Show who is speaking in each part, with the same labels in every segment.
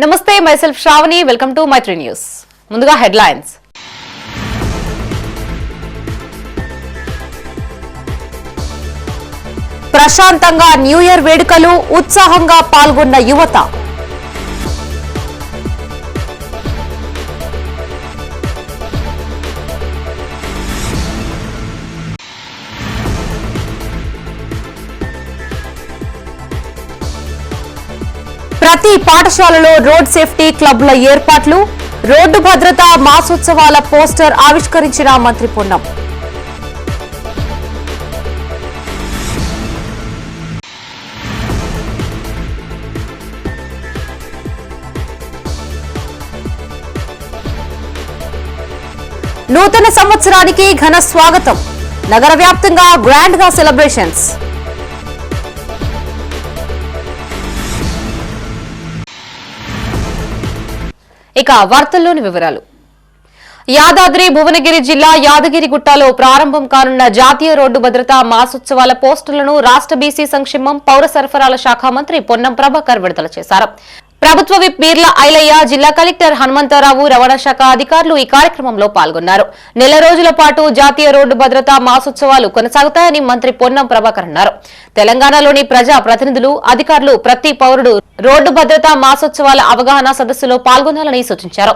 Speaker 1: నమస్తే, myself Shravani. Welcome to Maitri news. ముందుగా headlines. ప్రశాంతంగా న్యూ ఇయర్ వేడుకలు, ఉత్సాహంగా పాల్గొన్న యువత. ప్రతి పాఠశాలలో రోడ్ సేఫ్టీ క్లబ్ల ఏర్పాట్లు, రోడ్డు భద్రత మాసోత్సవాల పోస్టర్ ఆవిష్కరించిన మంత్రి పొన్నం. నూతన సంవత్సరానికి ఘన స్వాగతం, నగర వ్యాప్తంగా గ్రాండ్ గా సెలబ్రేషన్స్. ఇక వార్తల్లోని వివరాలు. యాదాద్రి భువనగిరి జిల్లా యాదగిరిగుట్టలో ప్రారంభం కానున్న జాతీయ రోడ్డు భద్రతా మాసోత్సవాల పోస్టర్లను రాష్ట్ర బీసీ సంక్షేమం పౌర సరఫరాల శాఖ మంత్రి పొన్నం ప్రభాకర్ విడుదల చేశారు. ప్రభుత్వ విప్ బీర్ల ఐలయ్య, జిల్లా కలెక్టర్ హనుమంతరావు, రవాణా శాఖ అధికారులు ఈ కార్యక్రమంలో పాల్గొన్నారు. నెల రోజుల పాటు జాతీయ రోడ్డు భద్రతా మాసోత్సవాలు కొనసాగుతాయని మంత్రి పొన్నం ప్రభాకర్ అన్నారు. తెలంగాణలోని ప్రజా ప్రతినిధులు, అధికారులు, ప్రతి పౌరుడు రోడ్డు భద్రతా మాసోత్సవాల అవగాహన సదస్సులో పాల్గొనాలని సూచించారు.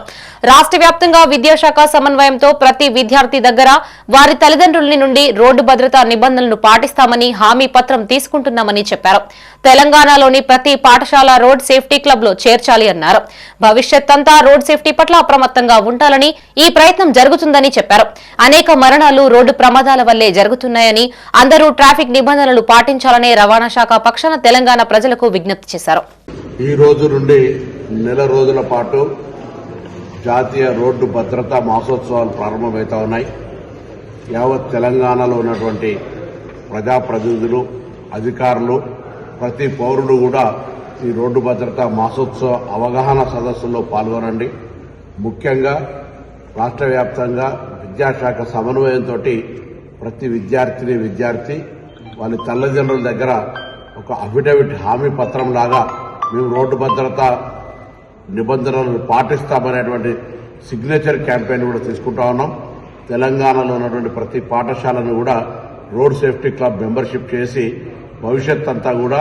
Speaker 1: రాష్ట్ర వ్యాప్తంగా విద్యాశాఖ సమన్వయంతో ప్రతి విద్యార్థి దగ్గర వారి తల్లిదండ్రుల నుండి రోడ్డు భద్రతా నిబంధనలను పాటిస్తామని హామీ పత్రం తీసుకుంటున్నామని చెప్పారు. తెలంగాణలోని ప్రతి పాఠశాల రోడ్ సేఫ్టీ క్లబ్ లో చేర్చాలి అన్నారు. భవిష్యత్ అంతా రోడ్ సేఫ్టీ పట్ల అప్రమత్తంగా ఉండాలని ఈ ప్రయత్నం జరుగుతుందని చెప్పారు. అనేక మరణాలు రోడ్డు ప్రమాదాల వల్లే జరుగుతున్నాయని, అందరూ ట్రాఫిక్ నిబంధనలు పాటించాలనే రవాణా శాఖ పక్షాన తెలంగాణ ప్రజలకు విజ్ఞప్తి చేశారు.
Speaker 2: ఈ రోజు నుండి నెల రోజుల పాటు జాతీయ రోడ్డు భద్రతా మాసోత్సవాలు ప్రారంభమవుతా ఉన్నాయి. యావత్ తెలంగాణలో ఉన్నటువంటి ప్రజాప్రతినిధులు, అధికారులు, ప్రతి పౌరుడు కూడా ఈ రోడ్డు భద్రతా మాసోత్సవ అవగాహన సదస్సులో పాల్గొనండి. ముఖ్యంగా రాష్ట్ర వ్యాప్తంగా విద్యాశాఖ సమన్వయంతో ప్రతి విద్యార్థి వాళ్ళ తల్లిదండ్రుల దగ్గర ఒక అఫిడవిట్ హామీ పత్రం లాగా మేము రోడ్డు భద్రతా నిబంధనలను పాటిస్తామనేటువంటి సిగ్నేచర్ క్యాంపెయిన్ కూడా తీసుకుంటా ఉన్నాం. తెలంగాణలో ఉన్నటువంటి ప్రతి పాఠశాలను కూడా రోడ్ సేఫ్టీ క్లబ్ మెంబర్షిప్ చేసి భవిష్యత్ అంతా కూడా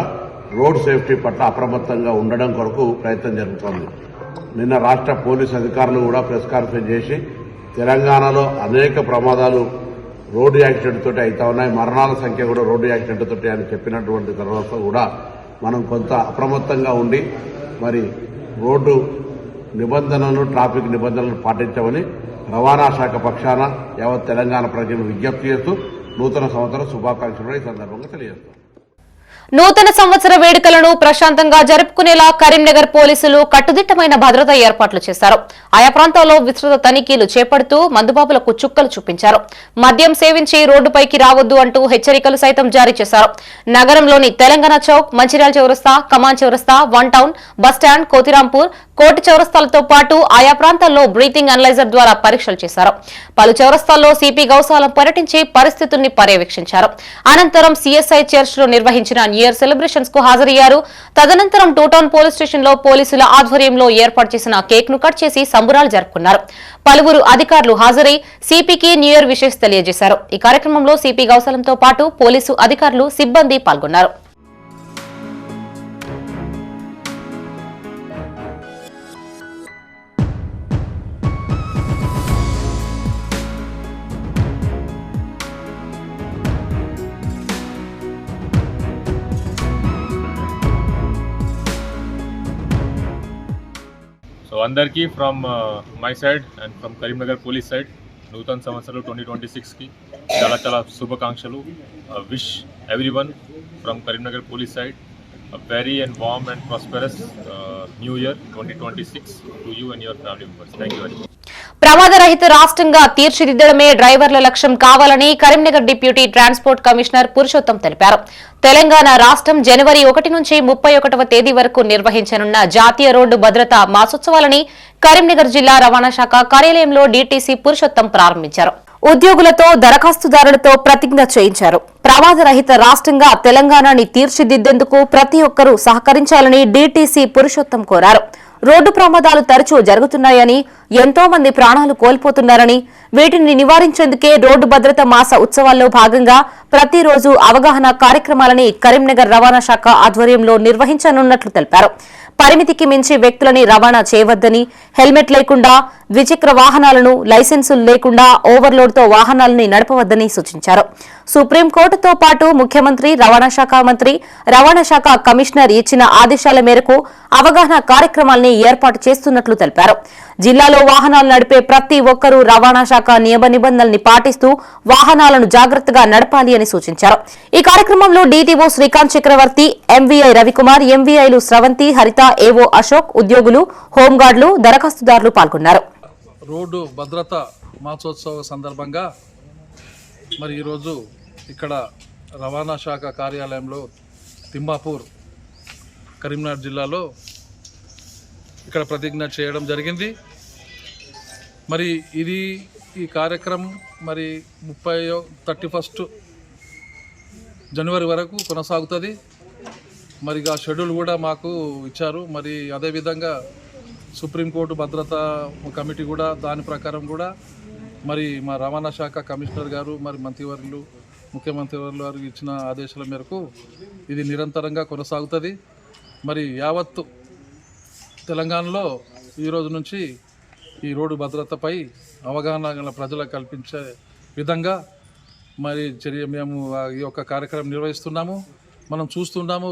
Speaker 2: రోడ్ సేఫ్టీ పట్ల అప్రమత్తంగా ఉండడం కొరకు ప్రయత్నం జరుగుతోంది. నిన్న రాష్ట్ర పోలీసు అధికారులు కూడా ప్రెస్ కాన్ఫరెన్స్ చేసి తెలంగాణలో అనేక ప్రమాదాలు రోడ్డు యాక్సిడెంట్ తోటి అవుతా ఉన్నాయి, మరణాల సంఖ్య కూడా రోడ్డు యాక్సిడెంట్ తోటి అని చెప్పినటువంటి తర్వాత కూడా మనం కొంత అప్రమత్తంగా ఉండి మరి రోడ్డు నిబంధనలు, ట్రాఫిక్ నిబంధనలు పాటించమని రవాణా శాఖ పక్షాన యావత్ తెలంగాణ ప్రజలు విజ్ఞప్తి చేస్తూ నూతన సంవత్సర శుభాకాంక్షలు ఈ సందర్భంగా తెలియజేస్తాం.
Speaker 1: నూతన సంవత్సర వేడుకలను ప్రశాంతంగా జరుపుకునేలా కరీంనగర్ పోలీసులు కట్టుదిట్టమైన భద్రతా ఏర్పాట్లు చేశారు. ఆయా ప్రాంతాల్లో విస్తృత తనిఖీలు చేపడుతూ మందుబాబులకు చుక్కలు చూపించారు. మద్యం సేవించి రోడ్డుపైకి రావద్దు అంటూ హెచ్చరికలు సైతం జారీ చేశారు. నగరంలోని తెలంగాణ చౌక్, మంచిర్యాల చౌరస్తా, కమాన్ చౌరస్తా, వన్ టౌన్, బస్టాండ్, కోతిరాంపూర్, కోటి చౌరస్తాలతో పాటు ఆయా ప్రాంతాల్లో బ్రీతింగ్ అనలైజర్ ద్వారా పరీక్షలు చేశారు. పలు చౌరస్తాల్లో సిపి గౌసాలం పర్యటించి పరిస్థితుల్ని పర్యవేక్షించారు. అనంతరం సిఎస్ఐ చర్చ్ లో నిర్వహించిన న్యూ ఇయర్ సెలబ్రేషన్స్ కు హాజరయ్యారు. తదనంతరం టూ టౌన్ పోలీస్ స్టేషన్ లో పోలీసుల ఆధ్వర్యంలో ఏర్పాటు చేసిన కేక్ ను కట్ చేసి సంబురాలు జరుపుకున్నారు. పలువురు అధికారులు హాజరై సిపికి న్యూ ఇయర్ విషెస్ తెలియజేశారు. ఈ కార్యక్రమంలో సిపి గౌసాలంతో పాటు పోలీసు అధికారులు, సిబ్బంది పాల్గొన్నారు.
Speaker 3: సో అందరికీ from my side and from Karimnagar police side నూతన సంవత్సరం 2026కి చాలా చాలా శుభాకాంక్షలు. Wish everyone from Karimnagar police side very and warm and prosperous new year 2026 to you and your family members. Thank you very much.
Speaker 1: ప్రమాదరహిత రాష్ట్రంగా తీర్చిదిద్దడమే డ్రైవర్ల లక్ష్యం కావాలని Karimnagar deputy transport commissioner Purushottam తెలిపారు. తెలంగాణ రాష్ట్రం జనవరి 1 నుంచి 31వ తేదీ వరకు నిర్వహించనున్న జాతీయ రోడ్డు భద్రతా మాసోత్సవాలని కరీంనగర్ జిల్లా రవాణా శాఖ కార్యాలయంలో డీటీసీ పురుషోత్తం ప్రారంభించారు. ఉద్యోగులతో, దరఖాస్తుదారులతో ప్రతిజ్ఞ చేయించారు. ప్రమాదరహిత రాష్ట్రంగా తెలంగాణని తీర్చిదిద్దేందుకు ప్రతి ఒక్కరూ సహకరించాలని డీటీసీ పురుషోత్తం కోరారు. రోడ్డు ప్రమాదాలు తరచూ జరుగుతున్నాయని, ఎంతో మంది ప్రాణాలు కోల్పోతున్నారని, వీటిని నివారించేందుకే రోడ్డు భద్రత మాస ఉత్సవాల్లో భాగంగా ప్రతిరోజు అవగాహన కార్యక్రమాలని కరీంనగర్ రవాణా శాఖ ఆధ్వర్యంలో నిర్వహించనున్నట్లు తెలిపారు. పరిమితికి మించి వ్యక్తులని రవాణా చేయవద్దని, హెల్మెట్ లేకుండా, ద్విచక్ర వాహనాలను లైసెన్సులు లేకుండా ఓవర్లోడ్తో వాహనాలని నడపవద్దని సూచించారు. సుప్రీంకోర్టుతో పాటు ముఖ్యమంత్రి, రవాణా శాఖ మంత్రి, రవాణా శాఖ కమిషనర్ ఇచ్చిన ఆదేశాల మేరకు అవగాహన కార్యక్రమాల్ని ఏర్పాటు చేస్తున్నట్లు తెలిపారు. జిల్లాలో వాహనాలు నడిపే ప్రతి ఒక్కరూ రవాణా శాఖ నియమ నిబంధనల్ని పాటిస్తూ వాహనాలను జాగ్రత్తగా నడపాలి అని సూచించారు. ఈ కార్యక్రమంలో డీటీఓ శ్రీకాంత్ చక్రవర్తి, ఎంవీఐ రవికుమార్, ఎంవీఐలు స్రవంతి, హరిత, ఏవో అశోక్, ఉద్యోగులు, హోంగార్డులు, దరఖాస్తుదారులు పాల్గొన్నారు.
Speaker 4: రోడ్డు భద్రత మాసోత్సవ సందర్భంగా మరి ఈరోజు ఇక్కడ రవాణా శాఖ కార్యాలయంలో తిమ్మాపూర్ కరీంనగర్ జిల్లాలో ఇక్కడ ప్రతిజ్ఞ చేయడం జరిగింది. మరి ఈ కార్యక్రమం మరి 31 జనవరి వరకు కొనసాగుతుంది. మరి ఆ షెడ్యూల్ కూడా మాకు ఇచ్చారు. మరి అదేవిధంగా సుప్రీంకోర్టు భద్రతా కమిటీ కూడా దాని ప్రకారం కూడా మరి మా రవాణా శాఖ కమిషనర్ గారు, మరి మంత్రివర్యులు, ముఖ్యమంత్రి వారు ఇచ్చిన ఆదేశాల మేరకు ఇది నిరంతరంగా కొనసాగుతుంది. మరి యావత్తు తెలంగాణలో ఈరోజు నుంచి ఈ రోడ్డు భద్రతపై అవగాహన ప్రజలకు కల్పించే విధంగా మరి మేము ఈ యొక్క కార్యక్రమం నిర్వహిస్తున్నాము. మనం చూస్తున్నాము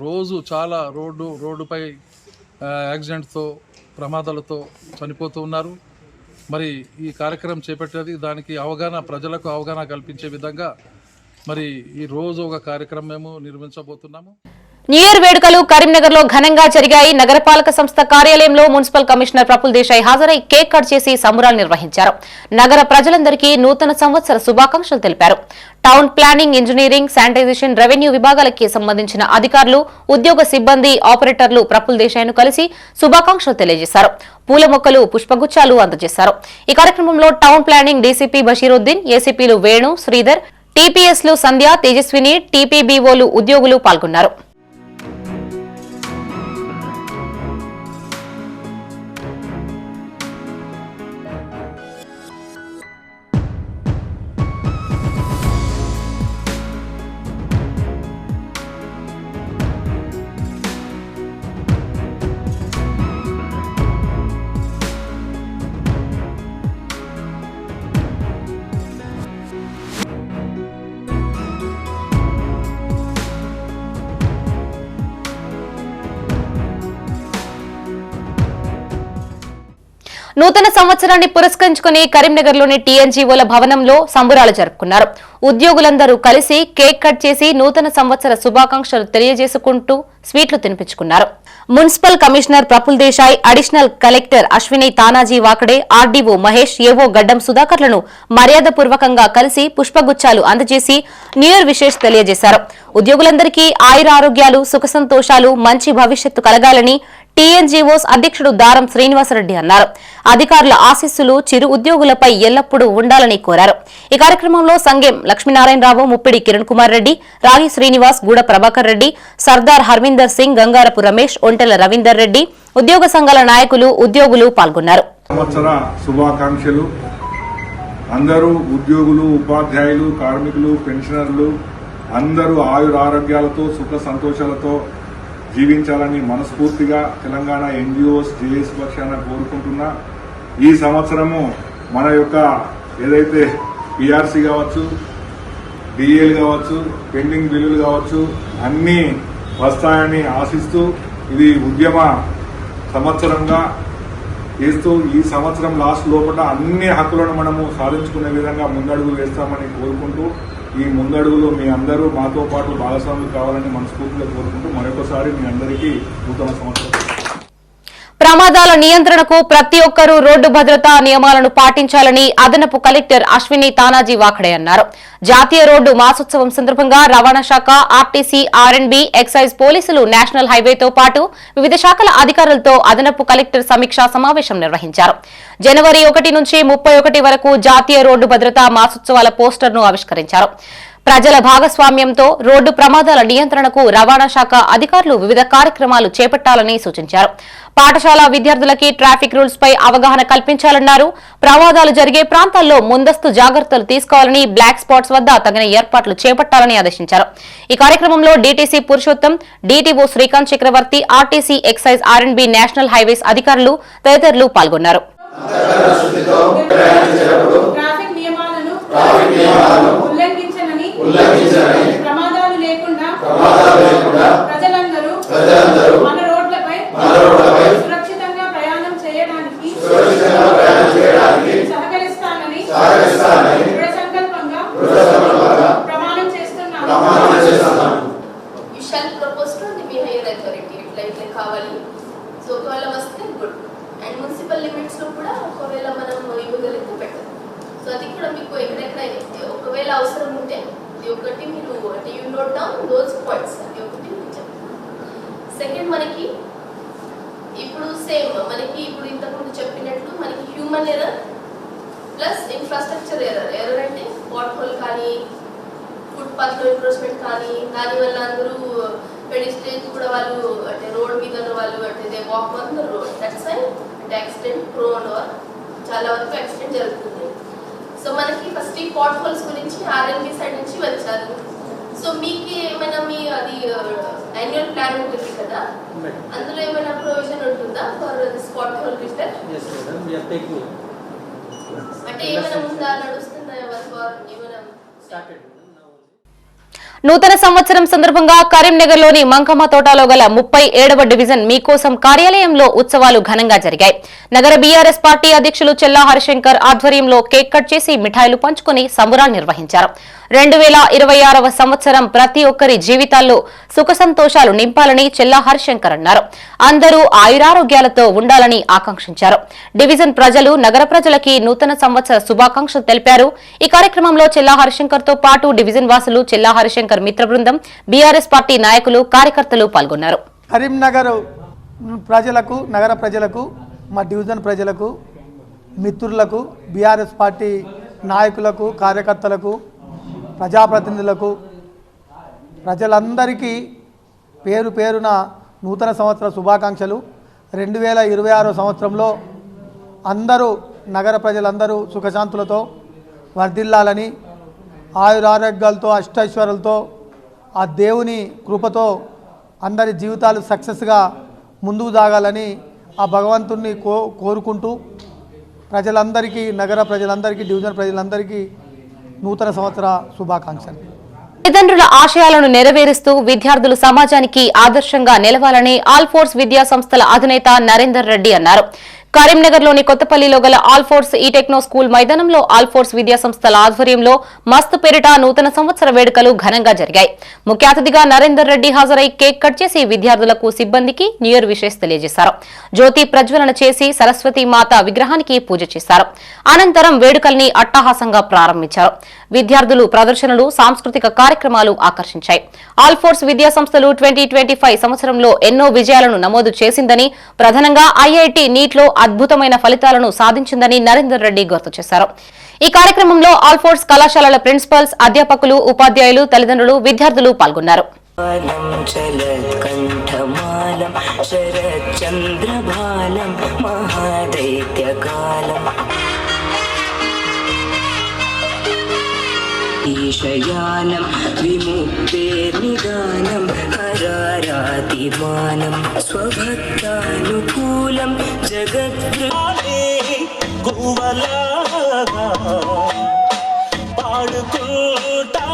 Speaker 4: రోజు చాలా రోడ్డుపై యాక్సిడెంట్తో, ప్రమాదాలతో చనిపోతూ ఉన్నారు. మరి ఈ కార్యక్రమం చేపట్టేది దానికి ప్రజలకు అవగాహన కల్పించే విధంగా మరి ఈ రోజు ఒక కార్యక్రమం మేము నిర్వహించబోతున్నాము.
Speaker 1: న్యూ ఇయర్ వేడుకలు కరీంనగర్ లో ఘనంగా జరిగాయి. నగరపాలక సంస్థ కార్యాలయంలో మున్సిపల్ కమిషనర్ ప్రఫుల్ దేశాయ్ హాజరై కేక్ కట్ చేసి సంబురాలు నిర్వహించారు. నగర ప్రజలందరికీ నూతన సంవత్సర శుభాకాంక్షలు తెలిపారు. Town planning, engineering, sanitization, revenue విభాగాలకి సంబంధించిన అధికారులు, ఉద్యోగ సిబ్బంది, ఆపరేటర్లు ప్రఫుల్ దేశాయ్ను కలిసి శుభాకాంక్షలు తెలియజేశారు. పూల మొక్కలు, పుష్పగుచ్చాలు అందజేశారు. ఈ కార్యక్రమంలో టౌన్ ప్లానింగ్ డీసీపీ బషీరుద్దీన్, ఏసీపీలు వేణు, శ్రీధర్, టీపీఎస్లు సంధ్య, తేజస్విని, టీపీబీఓలు, ఉద్యోగులు పాల్గొన్నారు. నూతన సంవత్సరాన్ని పురస్కరించుకుని కరీంనగర్లోని టీఎన్జీఓల భవనంలో సంబురాలు జరుపుకున్నారు. ఉద్యోగులందరూ కలిసి కేక్ కట్ చేసి నూతన సంవత్సర శుభాకాంక్షలు తెలియజేసుకుంటూ స్వీట్లు తినిపించుకున్నారు. Municipal commissioner Praful Desai, additional collector Ashwini Tanaji Wakade, RDO Mahesh, AO Gaddam సుధాకర్లను మర్యాదపూర్వకంగా కలిసి పుష్పగుచ్చాలు అందజేసి న్యూ ఇయర్ విషెస్ తెలియజేశారు. ఉద్యోగులందరికీ ఆయురారోగ్యాలు, సుఖ సంతోషాలు, మంచి భవిష్యత్తు కలగాలని టీఎన్జీఓస్ అధ్యక్షుడు దారం శ్రీనివాసరెడ్డి అన్నారు. అధికారుల ఆశీస్సులు చిరు ఉద్యోగులపై ఎల్లప్పుడూ ఉండాలని కోరారు. ఈ కార్యక్రమంలో సంగెం లక్ష్మీనారాయణరావు, ముప్పిడి కిరణ్ కుమార్ రెడ్డి, రాగి శ్రీనివాస్, గూడ ప్రభాకర్ రెడ్డి, సర్దార్ హర్మిందర్ సింగ్, గంగారపు రమేష్, ఒంటెల రవీందర్ రెడ్డి, ఉద్యోగ సంఘాల నాయకులు, ఉద్యోగులు పాల్గొన్నారు.
Speaker 5: శుభాకాంక్షలు. అందరూ ఉద్యోగులు, ఉపాధ్యాయులు, కార్మికులు, పెన్షనర్లు అందరూ ఆయురారోగ్యాలతో, సుఖ సంతోషాలతో జీవించాలని మనస్ఫూర్తిగా తెలంగాణ ఎన్జిఓస్, జేఏసీ పక్షాన కోరుకుంటున్నా. ఈ సంవత్సరము మన యొక్క ఏదైతే పిఆర్సీ కావచ్చు, డిఏలు కావచ్చు, పెండింగ్ బిల్లులు కావచ్చు, అన్నీ వస్తాయని ఆశిస్తూ ఇది ఉద్యమ సంవత్సరంగా చేస్తూ ఈ సంవత్సరం లాస్ట్ లోపల అన్ని హక్కులను మనము సాధించుకునే విధంగా ముందడుగులు వేస్తామని కోరుకుంటూ, ఈ ముందడుగులో మీ అందరూ మాతో పాటు భాగస్వాములు కావాలని మనస్ఫూర్తిగా కోరుకుంటూ మరొకసారి మీ అందరికీ నూతన సంవత్సరం.
Speaker 1: ప్రమాదాల నియంత్రణకు ప్రతి ఒక్కరూ రోడ్డు భద్రతా నియమాలను పాటించాలని అదనపు కలెక్టర్ అశ్విని తానాజీ వాకడే అన్నారు. జాతీయ రోడ్డు మాసోత్సవం సందర్భంగా రవాణా శాఖ, ఆర్టీసీ, ఆర్ఎండ్బీ, ఎక్సైజ్, పోలీసులు, నేషనల్ హైవేతో పాటు వివిధ శాఖల అధికారులతో అదనపు కలెక్టర్ సమీక్షా సమావేశం నిర్వహించారు. జనవరి 1 నుంచి 31 వరకు జాతీయ రోడ్డు భద్రతా మాసోత్సవాల పోస్టర్ను ఆవిష్కరించారు. ప్రజల భాగస్వామ్యంతో రోడ్డు ప్రమాదాల నియంత్రణకు రవాణా శాఖ అధికారులు వివిధ కార్యక్రమాలు చేపట్టాలని సూచించారు. పాఠశాల విద్యార్థులకి ట్రాఫిక్ రూల్స్ పై అవగాహన కల్పించాలన్నారు. ప్రమాదాలు జరిగే ప్రాంతాల్లో ముందస్తు జాగ్రత్తలు తీసుకోవాలని, బ్లాక్ స్పాట్స్ వద్ద తగిన ఏర్పాట్లు చేపట్టాలని ఆదేశించారు. ఈ కార్యక్రమంలో డీటీసీ పురుషోత్తం, డీటీఓ శ్రీకాంత్ చక్రవర్తి, ఆర్టీసీ, ఎక్సైజ్, ఆర్ఎండ్బి, నేషనల్ హైవేస్ అధికారులు తదితరులు పాల్గొన్నారు.
Speaker 6: ప్రమాదాలు లేకుండా ప్రజలందరూ మన రోడ్లపై సురక్షితంగా ప్రయాణం చేయడానికి సహకరిస్తానని దృఢ సంకల్పంగా ప్రమాణం చేస్తున్నాను.
Speaker 7: You shall propose to the higher authority ఇట్లా కావాలి. సో ఒకవేళ వస్తే గుడ్. అండ్ మున్సిపల్ లిమిట్స్ లో కూడా ఒకవేళ మనం ఇవ్వగలిగితే బెటర్. సో అది కూడా మీకు ఎక్కడెక్కడ ఒకవేళ అవసరం ఉంటే ఒకటి మీరు అంటే you note down those points. అది ఒకటి సెకండ్, మనకి ఇప్పుడు సేమ్ మనకి ఇప్పుడు ఇంతకుముందు చెప్పినట్లు మనకి human error plus infrastructure error అంటే వాట్ హోల్ కానీ ఫుట్పాత్ లో ఎన్క్రోచ్మెంట్ కానీ దానివల్ల అందరూ పెడిస్ట్రియన్స్ కూడా వాళ్ళు అంటే రోడ్ మీద ఉన్న వాళ్ళు అంటే they walk on the road. That's why అంటే యాక్సిడెంట్ ప్రోన్ ఆర్ చాలా వరకు యాక్సిడెంట్ జరుగుతుంది. సో మనకి ఫస్ట్ ఈ పాట్ హోల్స్ గురించి ఆర్ఎల్బి సైడ్ నుంచి వచ్చారు. సో మీకు ఏమైనా మీ అది యాన్యువల్ ప్లాన్ ఉంటుంది కదా, అందులో ఏమైనా ప్రొవిజన్ ఉంటుందా for this pot hole repair? అంటే ఏమైనా ఉందా, నడుస్తుందా ఏమైనా?
Speaker 1: నూతన సంవత్సరం సందర్భంగా కరీంనగర్లోని మంకమ్మ తోటలో గల 37వ డివిజన్ మీకోసం కార్యాలయంలో ఉత్సవాలు ఘనంగా జరిగాయి. నగర బీఆర్ఎస్ పార్టీ అధ్యక్షులు చెల్లా హరిశంకర్ ఆధ్వర్యంలో కేక్ కట్ చేసి మిఠాయిలు పంచుకుని సంబురాలు నిర్వహించారు. 2026వ సంవత్సరం ప్రతి ఒక్కరి జీవితాల్లో సుఖ సంతోషాలు నింపాలని చెల్లా హరిశంకర్ అన్నారు. అందరూ ఆయురారోగ్యాలతో ఉండాలని ఆకాంక్షించారు. డివిజన్ ప్రజలు, నగర ప్రజలకి నూతన సంవత్సర శుభాకాంక్షలు తెలిపారు. ఈ కార్యక్రమంలో చెల్లా హరిశంకర్ తో పాటు డివిజన్ వాసులు, చెల్లా హరిశంకర్ మిత్ర బృందం, బీఆర్ఎస్ పార్టీ నాయకులు, కార్యకర్తలు పాల్గొన్నారు.
Speaker 8: కరీంనగర్ ప్రజలకు, నగర ప్రజలకు, మా డివిజన్ ప్రజలకు, మిత్రులకు, బీఆర్ఎస్ పార్టీ నాయకులకు, కార్యకర్తలకు, ప్రజాప్రతినిధులకు, ప్రజలందరికీ పేరు పేరున నూతన సంవత్సర శుభాకాంక్షలు. 2026 సంవత్సరంలో అందరూ, నగర ప్రజలందరూ సుఖశాంతులతో వర్ధిల్లాలని, ఆయురారోగ్యాలతో, అష్టైశ్వర్యాలతో, ఆ దేవుని కృపతో అందరి జీవితాలు సక్సెస్గా ముందుకు సాగాలని ఆ భగవంతుణ్ణి కోరుకుంటూ ప్రజలందరికీ, నగర ప్రజలందరికీ, డివిజన్ ప్రజలందరికీ నూతన సంవత్సర శుభాకాంక్షలు.
Speaker 1: తల్లిదండ్రుల ఆశయాలను నెరవేరుస్తూ విద్యార్థులు సమాజానికి ఆదర్శంగా నిలవాలని ఆల్ ఫోర్స్ విద్యా సంస్థల అధినేత నరేందర్ రెడ్డి అన్నారు. కరీంనగర్లోని కొత్తపల్లిలో గల ఆల్ ఫోర్స్ ఈ టెక్నో స్కూల్ మైదానంలో ఆల్ ఫోర్స్ విద్యా సంస్థల ఆధ్వర్యంలో మస్తు పేరిట నూతన సంవత్సర వేడుకలు ఘనంగా జరిగాయి. ముఖ్య అతిథిగా నరేందర్ రెడ్డి హాజరై కేక్ కట్ చేసి విద్యార్థులకు, సిబ్బందికి న్యూ ఇయర్ విషెస్ తెలియజేశారు. జ్యోతి ప్రజ్వలన చేసి సరస్వతి మాత విగ్రహానికి పూజ చేశారు. అనంతరం వేడుకల్ని అట్టహాసంగా ప్రారంభించారు. విద్యార్థులు ప్రదర్శనలు, సాంస్కృతిక కార్యక్రమాలు ఆకర్షించాయి. ఆల్ ఫోర్స్ విద్యా సంస్థలు 2025 సంవత్సరంలో ఎన్నో విజయాలను నమోదు చేసిందని, ప్రధానంగా ఐఐటి, నీట్లో అద్భుతమైన ఫలితాలను సాధించిందని నరేందర్ రెడ్డి గుర్తు చేశారు. ఈ కార్యక్రమంలో ఆల్ ఫోర్స్ కళాశాలల ప్రిన్సిపల్స్, అధ్యాపకులు, ఉపాధ్యాయులు, తల్లిదండ్రులు, విద్యార్థులు పాల్గొన్నారు.
Speaker 9: ఈశయానం విముక్తేర్నిదానం హరారాతిమానం స్వభక్తానుకూలం జగద్వృతే గువలాగా పాడుకుంటా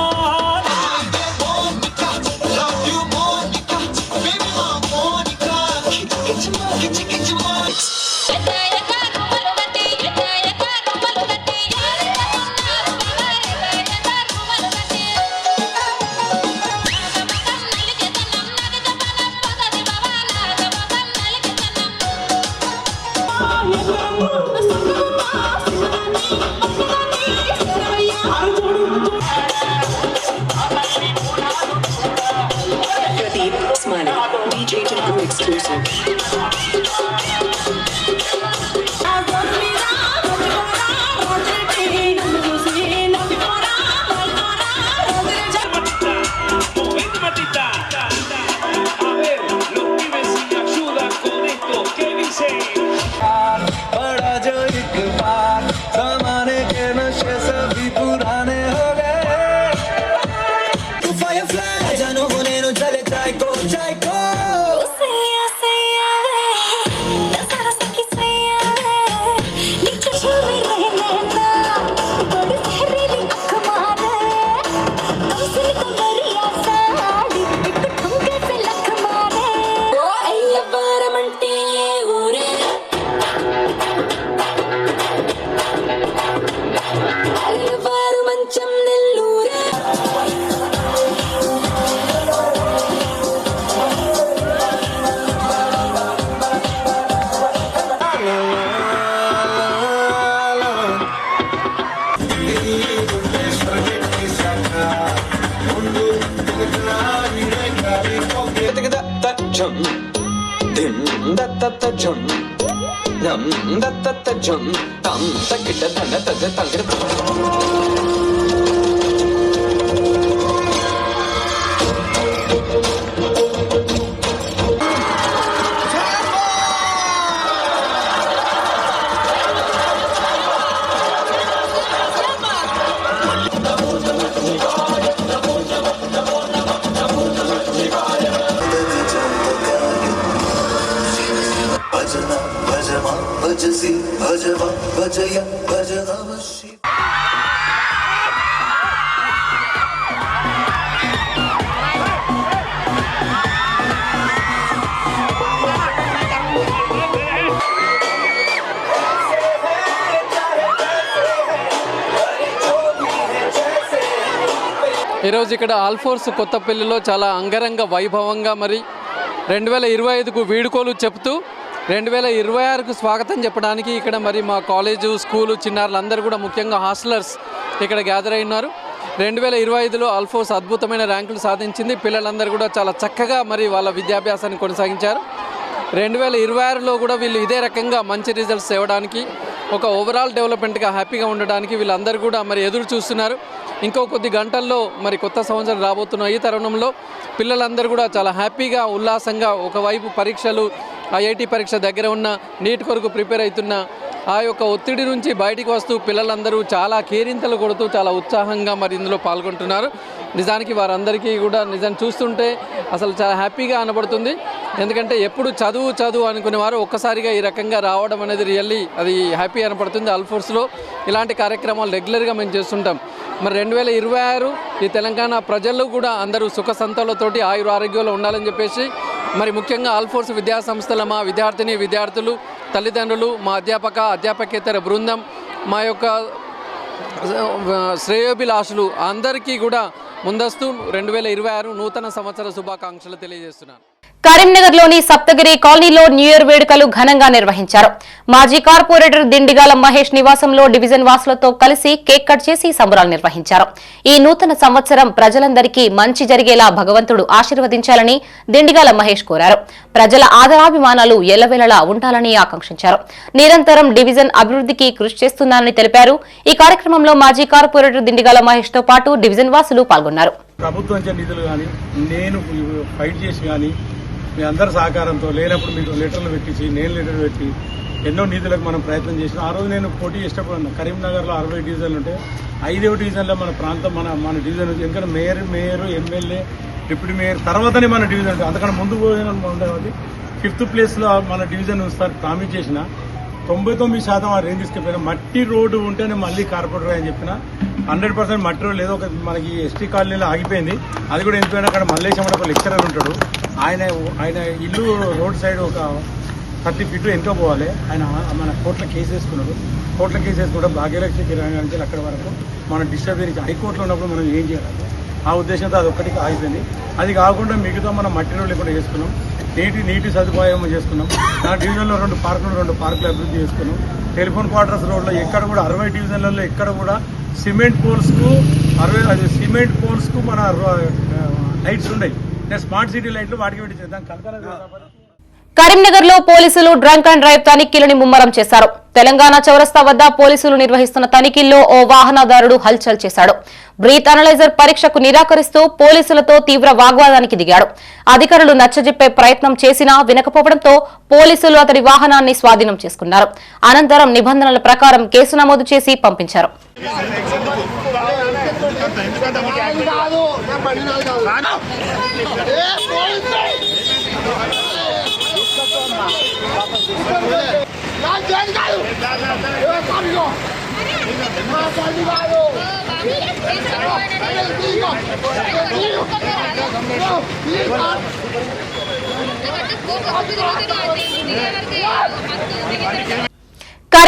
Speaker 10: జం ధిం దత్త జం నం దత్త జం తం తకిట ధన తద తంగడ
Speaker 11: భజసి భజవ భజయ భజ అవశ్య.
Speaker 12: ఈరోజు ఇక్కడ ఆల్ఫోర్స్ కొత్తపల్లిలో చాలా అంగరంగ వైభవంగా మరి 2025కు వీడుకోలు చెప్తూ 2026కు స్వాగతం చెప్పడానికి ఇక్కడ మరి మా కాలేజు స్కూలు చిన్నారులు అందరూ కూడా ముఖ్యంగా హాస్టలర్స్ ఇక్కడ గ్యాదర్ అయినారు. 2025లో ఆల్ఫోర్స్ అద్భుతమైన ర్యాంకులు సాధించింది. పిల్లలందరూ కూడా చాలా చక్కగా మరి వాళ్ళ విద్యాభ్యాసాన్ని కొనసాగించారు. 2026లో కూడా వీళ్ళు ఇదే రకంగా మంచి రిజల్ట్స్ ఇవ్వడానికి ఒక ఓవరాల్ డెవలప్మెంట్గా హ్యాపీగా ఉండడానికి వీళ్ళందరూ కూడా మరి ఎదురు చూస్తున్నారు. ఇంకో కొద్ది గంటల్లో మరి కొత్త సంవత్సరం రాబోతున్న ఈ తరుణంలో పిల్లలందరూ కూడా చాలా హ్యాపీగా ఉల్లాసంగా ఒకవైపు పరీక్షలు ఐఐటి పరీక్ష దగ్గర ఉన్న నీట్ కొరకు ప్రిపేర్ అవుతున్న ఆ యొక్క ఒత్తిడి నుంచి బయటికి వస్తూ పిల్లలందరూ చాలా కేరింతలు కొడుతూ చాలా ఉత్సాహంగా మరి ఇందులో పాల్గొంటున్నారు. నిజానికి వారందరికీ కూడా నిజం చూస్తుంటే అసలు చాలా హ్యాపీగా అనబడుతుంది. ఎందుకంటే ఎప్పుడు చదువు అనుకునేవారు ఒక్కసారిగా ఈ రకంగా రావడం అనేది రియల్లీ అది హ్యాపీ అనపడుతుంది. ఆల్ఫోర్స్లో ఇలాంటి కార్యక్రమాలు రెగ్యులర్గా మేము చేస్తుంటాం. మరి 2026 ఈ తెలంగాణ ప్రజలు కూడా అందరూ సుఖ సంతోషాలతోటి ఆరోగ్యంలో ఉండాలని చెప్పేసి మరి ముఖ్యంగా ఆల్ఫోర్స్ విద్యా సంస్థల మా విద్యార్థులు తల్లిదండ్రులు మా అధ్యాపకేతర బృందం మా యొక్క శ్రేయోభిలాషులు అందరికీ కూడా ముందస్తు 2026 నూతన సంవత్సర శుభాకాంక్షలు తెలియజేస్తున్నాను.
Speaker 1: కరీంనగర్లోని సప్తగిరి కాలనీలో న్యూ ఇయర్ వేడుకలు ఘనంగా నిర్వహించారు. మాజీ కార్పొరేటర్ దిండిగాల మహేష్ నివాసంలో డివిజన్ వాసులతో కలిసి కేక్ కట్ చేసి సంబరాలు నిర్వహించారు. ఈ నూతన సంవత్సరం ప్రజలందరికీ మంచి జరిగేలా భగవంతుడు ఆశీర్వదించాలని దిండిగాల మహేష్ కోరారు. ప్రజల ఆదరాభిమానాలు ఎల్లవేళలా ఉండాలని ఆకాంక్షించారు. నిరంతరం డివిజన్ అభివృద్ధికి కృషి చేస్తున్నారని తెలిపారు. ఈ కార్యక్రమంలో మాజీ కార్పొరేటర్ దిండిగాల మహేష్ తో పాటు డివిజన్ వాసులు పాల్గొన్నారు.
Speaker 13: ప్రభుత్వం నిధులు కానీ నేను ఫైట్ చేసి కానీ మీ అందరి సహకారంతో లేనప్పుడు మీకు లెటర్లు పెట్టించి నేను లెటర్ పెట్టి ఎన్నో నిధులకు మనం ప్రయత్నం చేసినాం. ఆ రోజు నేను పోటీ చేసేటప్పుడు కరీంనగర్లో 60 డివిజన్లు ఉంటే 5వ డివిజన్లో మన ప్రాంతం మన డివిజన్ ఎందుకంటే మేయర్ ఎమ్మెల్యే డిప్యూటీ మేయర్ తర్వాతనే మన డివిజన్ ఉంటుంది. అంతకన్నా ముందు ఉండేది 5th ప్లేస్లో మన డివిజన్ సార్ ప్రామిస్ చేసిన 99% ఆ రేంజ్ తీసుకెళ్ళిపోయినా. మట్టి రోడ్డు ఉంటేనే మళ్ళీ కార్పొరేటర్ అని చెప్పిన 100% మట్టి రోడ్ లేదో ఒక మనకి ఎస్టీ కాలనీలో ఆగిపోయింది. అది కూడా ఎందుకైనా అక్కడ మల్లేశం ఒక లెక్చరర్ ఉంటాడు. ఆయన ఇల్లు రోడ్ సైడ్ ఒక 30 ఫీట్ ఎంతో పోవాలి. ఆయన మన కోర్టులో కేసు వేసుకున్నాడు. కోర్టులో కేసు వేసుకుంటే భాగ్యలక్ష్మి కిరాణా నుంచి అక్కడి వరకు మనం డిస్టర్బ్ చేసి హైకోర్టులో ఉన్నప్పుడు మనం ఏం చేయాలి ఆ ఉద్దేశంతో అది ఒక్కటికి ఆగిపోయింది. అది కాకుండా మిగతా మనం మట్టి రోడ్లు కూడా చేసుకున్నాం. నీటి సదుపాయం చేసుకున్నాం. నా డివిజన్లో 2 పార్కులు అభివృద్ధి చేసుకున్నాం. టెలిఫోన్ క్వార్టర్స్ రోడ్లో ఎక్కడ కూడా 60 డివిజన్లలో ఎక్కడ కూడా సిమెంట్ పోల్స్కు మన లైట్స్ ఉన్నాయి. స్మార్ట్ సిటీ లైట్లు వాటికి పెట్టి చేద్దాం కల్పన.
Speaker 1: కరీంనగర్ లో పోలీసులు డ్రంక్ అండ్ డ్రైవ్ తనిఖీలను ముమ్మరం చేశారు. తెలంగాణ చౌరస్తా వద్ద పోలీసులు నిర్వహిస్తున్న తనిఖీల్లో ఓ వాహనదారుడు హల్చల్ చేశాడు. బ్రీత్ అనలైజర్ పరీక్షకు నిరాకరిస్తూ పోలీసులతో తీవ్ర వాగ్వాదానికి దిగాడు. అధికారులు నచ్చజెప్పే ప్రయత్నం చేసినా వినకపోవడంతో పోలీసులు అతడి వాహనాన్ని స్వాధీనం చేసుకున్నారు. అనంతరం నిబంధనల ప్రకారం కేసు నమోదు చేసి పంపించారు.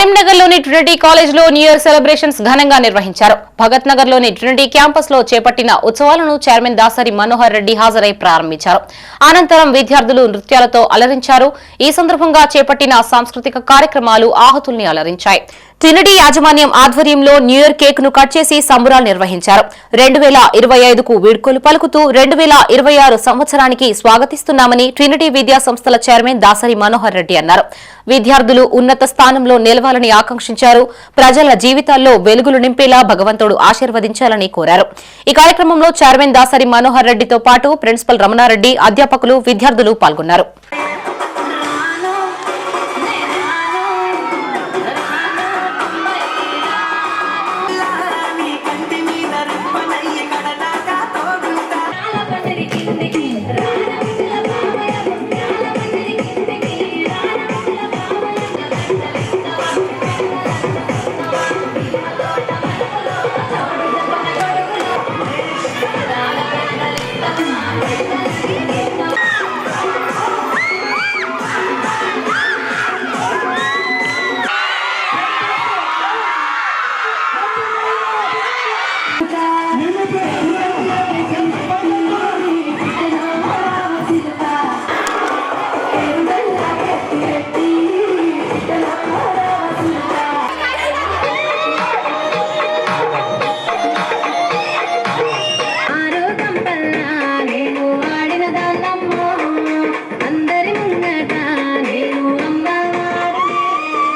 Speaker 1: కరీంనగర్లోని ట్రినిటీ కాలేజ్లో న్యూ ఇయర్ సెలబ్రేషన్స్ ఘనంగా నిర్వహించారు. భగత్ నగర్లోని ట్రినిటీ క్యాంపస్లో చేపట్టిన ఉత్సవాలను చైర్మన్ దాసరి మనోహర్ రెడ్డి హాజరై ప్రారంభించారు. అనంతరం విద్యార్థులు నృత్యాలతో అలరించారు. ఈ సందర్భంగా చేపట్టిన సాంస్కృతిక కార్యక్రమాలు ఆహుతుల్ని అలరించాయి. ట్రినిటీ యాజమాన్యం ఆధ్వర్యంలో న్యూ ఇయర్ కేక్ ను కట్ చేసి సంబురాలు నిర్వహించారు. 2025కు వీడ్కోలు పలుకుతూ 2026 సంవత్సరానికి స్వాగతిస్తున్నామని ట్రినిటీ విద్యా సంస్థల చైర్మన్ దాసరి మనోహర్ రెడ్డి అన్నారు. విద్యార్థులు ఉన్నత స్థానంలో నిలవాలని ఆకాంక్షించారు. ప్రజల జీవితాల్లో వెలుగులు నింపేలా భగవంతుడు ఆశీర్వదించాలని కోరారు. ఈ కార్యక్రమంలో చైర్మన్ దాసరి మనోహర్ రెడ్డితో పాటు ప్రిన్సిపల్ రమణారెడ్డి, అధ్యాపకులు, విద్యార్థులు పాల్గొన్నారు.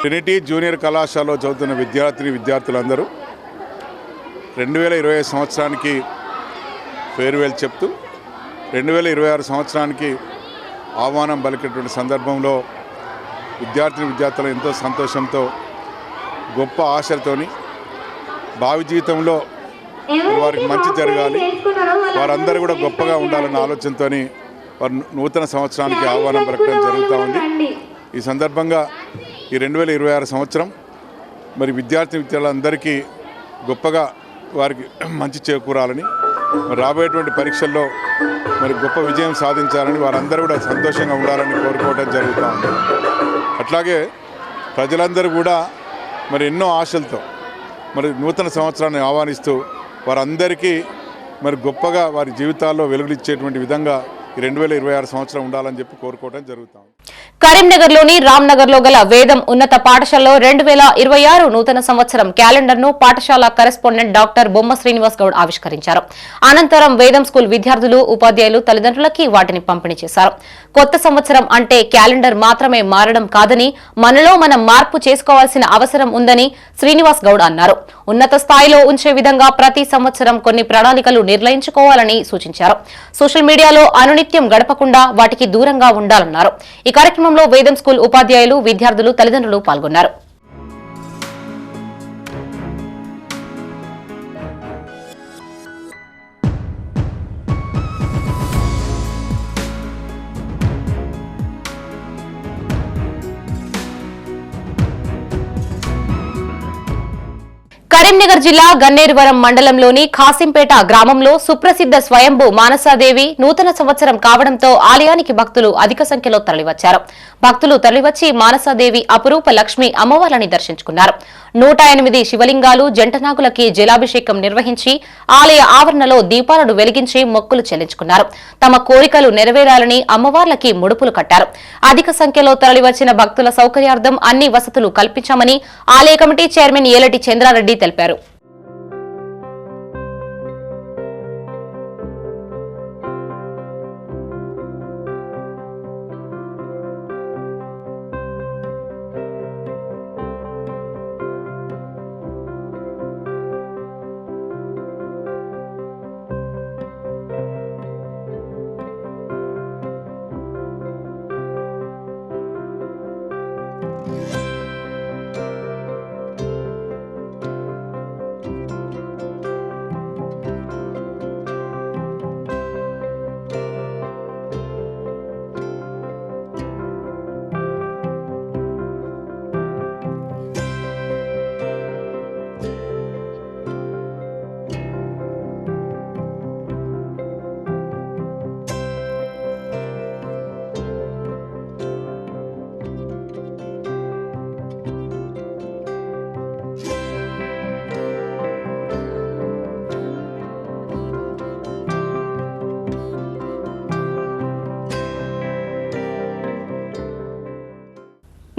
Speaker 5: ట్రినిటీ జూనియర్ కళాశాలలో చదువుతున్న విద్యార్థులందరూ 2025 సంవత్సరానికి ఫేర్వెల్ చెప్తూ 2026 సంవత్సరానికి ఆహ్వానం పలికేటువంటి సందర్భంలో విద్యార్థులు ఎంతో సంతోషంతో, గొప్ప ఆశలతోని భావి జీవితంలో వారికి మంచి జరగాలి, వారందరూ కూడా గొప్పగా ఉండాలన్న ఆలోచనతో వారు నూతన సంవత్సరానికి ఆహ్వానం పలకడం జరుగుతూ ఉంది. ఈ సందర్భంగా ఈ 2026 సంవత్సరం మరి విద్యార్థులందరికీ గొప్పగా వారికి మంచి చేకూరాలని, మరి రాబోయేటువంటి పరీక్షల్లో మరి గొప్ప విజయం సాధించాలని, వారందరూ కూడా సంతోషంగా ఉండాలని కోరుకోవడం జరుగుతూ ఉంది. అట్లాగే ప్రజలందరూ కూడా మరి ఎన్నో ఆశలతో మరి నూతన సంవత్సరాన్ని ఆహ్వానిస్తూ వారందరికీ మరి గొప్పగా వారి జీవితాల్లో వెలుగులిచ్చేటువంటి విధంగా ఈ 2026 సంవత్సరం ఉండాలని చెప్పి కోరుకోవడం జరుగుతాం.
Speaker 1: కరీంనగర్లోని రామ్నగర్లో గల వేదం ఉన్నత పాఠశాలలో 2026 నూతన సంవత్సరం క్యాలెండర్ను పాఠశాల కరెస్పాండెంట్ డాక్టర్ బొమ్మ శ్రీనివాస్ గౌడ్ ఆవిష్కరించారు. అనంతరం వేదం స్కూల్ విద్యార్థులు, ఉపాధ్యాయులు, తల్లిదండ్రులకి వాటిని పంపిణీ చేశారు. కొత్త సంవత్సరం అంటే క్యాలెండర్ మాత్రమే మారడం కాదని, మనలో మనం మార్పు చేసుకోవాల్సిన అవసరం ఉందని శ్రీనివాస్ గౌడ్ అన్నారు. ఉన్నత స్థాయిలో ఉంచే విధంగా ప్రతి సంవత్సరం కొన్ని ప్రణాళికలు నిర్ణయించుకోవాలని సూచించారు. సోషల్ మీడియాలో అనునిత్యం గడపకుండా వాటికి దూరంగా ఉండాలన్నారు. ఈ కార్యక్రమంలో వేదం స్కూల్ ఉపాధ్యాయులు, విద్యార్థులు, తల్లిదండ్రులు పాల్గొన్నారు. కరీంనగర్ జిల్లా గన్నేరువరం మండలంలోని ఖాసింపేట గ్రామంలో సుప్రసిద్ధ స్వయంభూ మానసాదేవి నూతన సంవత్సరం కావడంతో ఆలయానికి భక్తులు అధిక సంఖ్యలో తరలివచ్చారు. భక్తులు తరలివచ్చి మానసాదేవి అపురూప లక్ష్మి అమ్మవార్లని దర్శించుకున్నారు. 108 శివలింగాలు, జంటనాగులకి జలాభిషేకం నిర్వహించి ఆలయ ఆవరణలో దీపాలను వెలిగించి మొక్కులు చెల్లించుకున్నారు. తమ కోరికలు నెరవేరాలని అమ్మవార్లకి ముడుపులు కట్టారు. అధిక సంఖ్యలో తరలివచ్చిన భక్తుల సౌకర్యార్థం అన్ని వసతులు కల్పించామని ఆలయ కమిటీ చైర్మన్ ఏలటి చంద్రారెడ్డి తెలిపారు.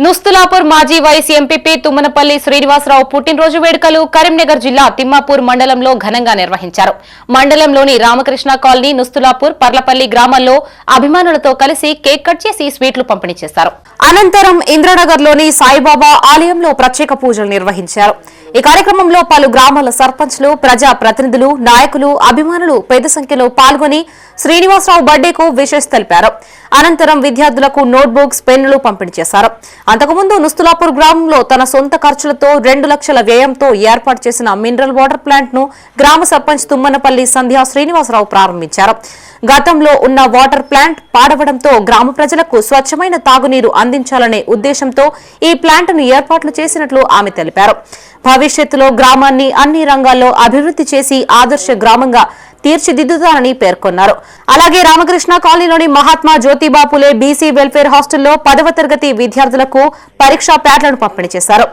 Speaker 1: నుస్తులాపూర్ మాజీ వైస్ ఎంపీపీ తుమ్మనపల్లి శ్రీనివాసరావు పుట్టినరోజు వేడుకలు కరీంనగర్ జిల్లా తిమ్మాపూర్ మండలంలో ఘనంగా నిర్వహించారు. మండలంలోని రామకృష్ణ కాలనీ, నుస్తులాపూర్, పర్లపల్లి గ్రామాల్లో అభిమానులతో కలిసి కేక్ కట్ చేసి స్వీట్లు పంపిణీ చేశారు. అనంతరం ఇంద్రనగర్లోని సాయిబాబా ఆలయంలో ప్రత్యేక పూజలు నిర్వహించారు. ఈ కార్యక్రమంలో పలు గ్రామాల సర్పంచ్లు, ప్రజా ప్రతినిధులు, నాయకులు, అభిమానులు పెద్ద సంఖ్యలో పాల్గొని శ్రీనివాసరావు బర్త్డేకు విషెస్ తెలిపారు. అనంతరం విద్యార్థులకు నోట్బుక్స్, పెన్నులు పంపిణీ చేశారు. అంతకుముందు నుస్తులాపూర్ గ్రామంలో తన సొంత ఖర్చులతో 2 లక్షల వ్యయంతో ఏర్పాటు చేసిన మినరల్ వాటర్ ప్లాంట్ ను గ్రామ సర్పంచ్ తుమ్మనపల్లి సంధ్యా శ్రీనివాసరావు ప్రారంభించారు. గతంలో ఉన్న వాటర్ ప్లాంట్ పాడవడంతో గ్రామ ప్రజలకు స్వచ్ఛమైన తాగునీరు అందించాలనే ఉద్దేశంతో ఈ ప్లాంట్ ను ఏర్పాట్లు చేసినట్లు ఆమె తెలిపారు. భవిష్యత్తులో గ్రామాన్ని అన్ని రంగాల్లో అభివృద్ధి చేసి ఆదర్శ గ్రామంగా తీర్చిదిద్దుతారని పేర్కొన్నారు. అలాగే రామకృష్ణ కాలనీలోని మహాత్మా జ్యోతిబా పులే బీసీ వెల్ఫేర్ హాస్టల్లో 10వ తరగతి విద్యార్థులకు పరీక్షా ప్యాడ్లను పంపిణీ చేశారు.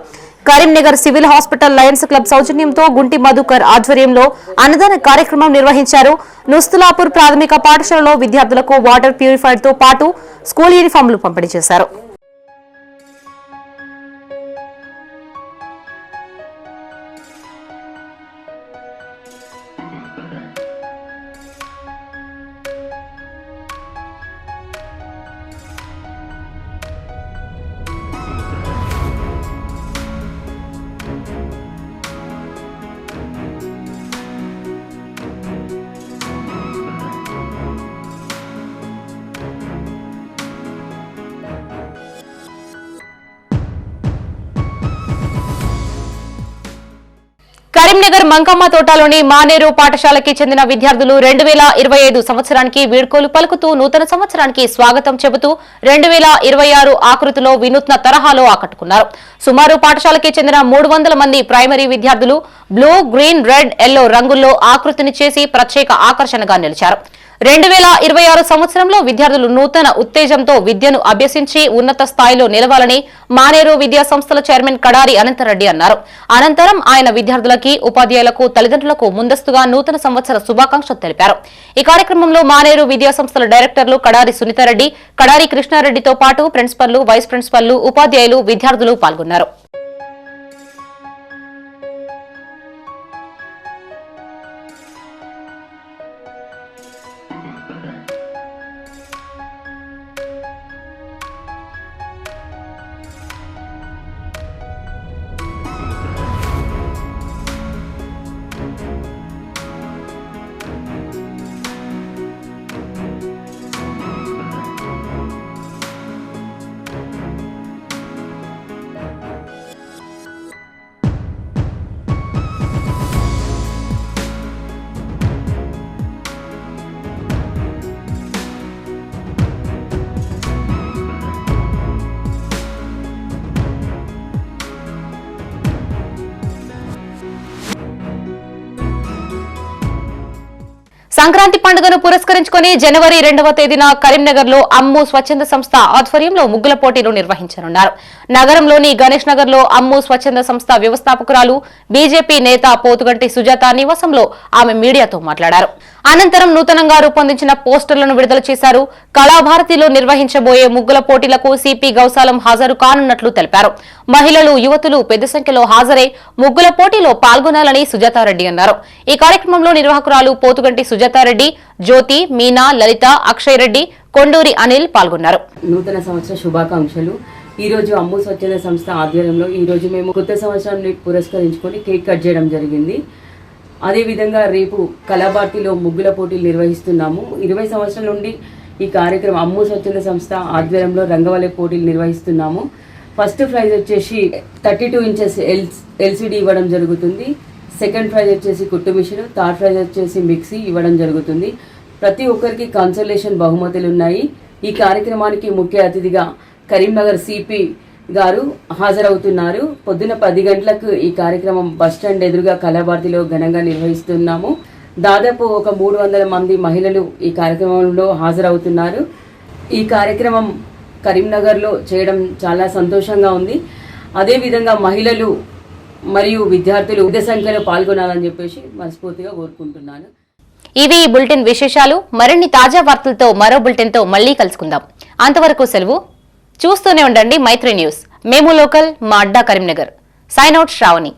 Speaker 1: Karimnagar civil hospital Lions club సౌజన్యంతో గుంటి మధుకర్ ఆధ్వర్యంలో అన్నదాన కార్యక్రమం నిర్వహించారు. నుస్తులాపూర్ ప్రాథమిక పాఠశాలలో విద్యార్థులకు వాటర్ ప్యూరిఫైర్ తో పాటు స్కూల్ యూనిఫామ్లు పంపిణీ చేశారు. కరీంనగర్ మంకమ్మ తోటలోని మానేరు పాఠశాలకి చెందిన విద్యార్థులు 2025 సంవత్సరానికి వీడ్కోలు పలుకుతూ నూతన సంవత్సరానికి స్వాగతం చెబుతూ 2026 ఆకృతిలో వినూత్న తరహాలో ఆకట్టుకున్నారు. సుమారు పాఠశాలకి చెందిన 300 మంది ప్రైమరీ విద్యార్థులు బ్లూ, గ్రీన్, రెడ్, ఎల్లో రంగుల్లో ఆకృతిని చేసి ప్రత్యేక ఆకర్షణగా నిలిచారు. 2026 సంవత్సరంలో విద్యార్థులు నూతన ఉత్తేజంతో విద్యను అభ్యసించి ఉన్నత స్థాయిలో నిలవాలని మానేరు విద్యా సంస్థల చైర్మన్ కడారి అనంతరెడ్డి అన్నారు. అనంతరం ఆయన విద్యార్థులకి, ఉపాధ్యాయులకు, తల్లిదండ్రులకు ముందస్తుగా నూతన సంవత్సర శుభాకాంక్షలు తెలిపారు. ఈ కార్యక్రమంలో మానేరు విద్యా సంస్థల డైరెక్టర్లు కడారి సునీతారెడ్డి, కడారి కృష్ణారెడ్డితో పాటు ప్రిన్సిపల్లు, వైస్ ప్రిన్సిపల్లు, ఉపాధ్యాయులు, విద్యార్థులు పాల్గొన్నారు. సంక్రాంతి పండుగను పురస్కరించుకుని జనవరి 2వ తేదీన కరీంనగర్ లో అమ్ము స్వచ్ఛంద సంస్థ ఆధ్వర్యంలో ముగ్గుల పోటీలు నిర్వహించనున్నారు. నగరంలోని గణేష్ నగర్ లో అమ్ము స్వచ్ఛంద సంస్థ వ్యవస్థాపకురాలు, బీజేపీ నేత పోతుగంటి సుజాత నివాసంలో ఆమె మీడియాతో మాట్లాడారు. అనంతరం నూతనంగా రూపొందించిన పోస్టర్లను విడుదల చేశారు. కళాభారతిలో నిర్వహించబోయే ముగ్గుల పోటీలకు సిపి గౌసాలం హాజరు కానున్నట్లు తెలిపారు. మహిళలు, యువతులు పెద్ద సంఖ్యలో హాజరై ముగ్గుల పోటీలో పాల్గొనాలని సుజాతారెడ్డి అన్నారు. ఈ కార్యక్రమంలో నిర్వాహకురాలు పోతుగంటి సుజాతారెడ్డి, జ్యోతి, మీనా, లలిత, అక్షయ్ రెడ్డి, కొండూరి అనిల్ పాల్గొన్నారు.
Speaker 14: నూతన సంవత్సర శుభాకాంక్షలు. ఈ రోజు అమ్ము స్వచ్ఛంద సంస్థ ఆధ్వర్యంలో ఈ రోజు మేము కొత్త సంవత్సరాన్ని పురస్కరించుకొని కేక్ కట్ చేయడం జరిగింది. అదేవిధంగా రేపు కళాభారతిలో ముగ్గుల పోటీలు నిర్వహిస్తున్నాము. 20 సంవత్సరాల నుండి ఈ కార్యక్రమం అమ్ము స్వచ్ఛంద సంస్థ ఆధ్వర్యంలో రంగవల్లి పోటీలు నిర్వహిస్తున్నాము. ఫస్ట్ ప్రైజ్ వచ్చేసి 32 ఇంచెస్ ఎల్సిడి ఇవ్వడం జరుగుతుంది. సెకండ్ ప్రైజ్ వచ్చేసి కుట్టు మిషన్, థర్డ్ ప్రైజ్ వచ్చేసి మిక్సీ ఇవ్వడం జరుగుతుంది. ప్రతి ఒక్కరికి కన్సోలేషన్ బహుమతులు ఉన్నాయి. ఈ కార్యక్రమానికి ముఖ్య అతిథిగా కరీంనగర్ సిపి గారు హాజరవుతున్నారు. పొద్దున 10 గంటలకు ఈ కార్యక్రమం బస్టాండ్ ఎదురుగా కళాభారతిలో ఘనంగా నిర్వహిస్తున్నాము. దాదాపు ఒక 300 మంది మహిళలు ఈ కార్యక్రమంలో హాజరవుతున్నారు. ఈ కార్యక్రమం కరీంనగర్లో చేయడం చాలా సంతోషంగా ఉంది. అదేవిధంగా మహిళలు మరియు విద్యార్థులు పెద్ద సంఖ్యలో పాల్గొనాలని చెప్పేసి మనస్ఫూర్తిగా కోరుకుంటున్నాను.
Speaker 1: ఇవి ఈ బులెటిన్ విశేషాలు. మరిన్ని తాజా వార్తలతో మరో బులెటిన్ తో మళ్లీ కలుసుకుందాం. అంతవరకు సెలవు. చూస్తూనే ఉండండి మైత్రి న్యూస్. మేము లోకల్, మా అడ్డా కరీంనగర్. Sign out Shravani.